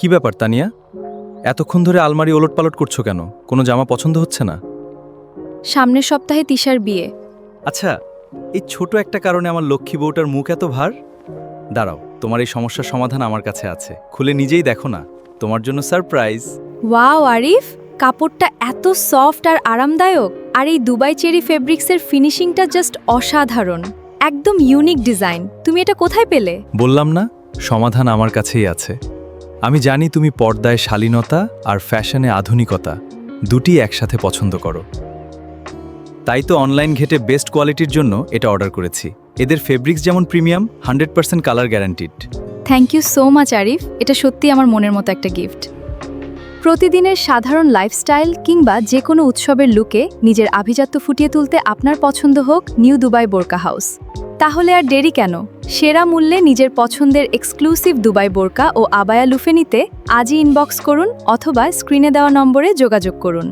কি ব্যাপার তানিয়া? এতক্ষণ ধরে আলমারি ওলটপালট করছো কেন? কোনো জামা পছন্দ হচ্ছে না? সামনের সপ্তাহে তিশার বিয়ে। আচ্ছা, এই ছোট একটা কারণে আমার লক্ষ্মী বউটার মুখ এত ভার? দাঁড়াও, তোমার এই সমস্যার সমাধান আমার কাছে আছে। খুলে নিজেই দেখো না, তোমার জন্য সারপ্রাইজ। ওয়াও আরিফ, কাপড়টা এত সফট আর আরামদায়ক, আর এই দুবাই চেরি ফেব্রিক্সের ফিনিশিংটা জাস্ট অসাধারণ। একদম ইউনিক ডিজাইন। তুমি এটা কোথায় পেলে? বললাম না, সমাধান আমার কাছেই আছে। আমি জানি তুমি পর্দায় শালীনতা আর ফ্যাশনে আধুনিকতা দুটি একসাথে পছন্দ করো। তাই তো অনলাইন ঘেটে বেস্ট কোয়ালিটির জন্য এটা অর্ডার করেছি। এদের ফেব্রিক্স যেমন premium, 100% colour guaranteed. Thank you so much Arif, এটা সত্যি আমার মনের মতো একটা গিফট। প্রতিদিনের সাধারণ লাইফস্টাইল কিংবা যে কোনো উৎসবের লুকে নিজের আভিজাত্য ফুটিয়ে তুলতে আপনার পছন্দ হোক নিউ দুবাই বোরকা হাউস। তাহলে আর দেরি কেন? সেরা মূল্যে নিজের পছন্দের এক্সক্লুসিভ দুবাই বোরকা ও আবায়া লুফে নিতে আজই ইনবক্স করুন অথবা স্ক্রিনে দেওয়া নম্বরে যোগাযোগ করুন।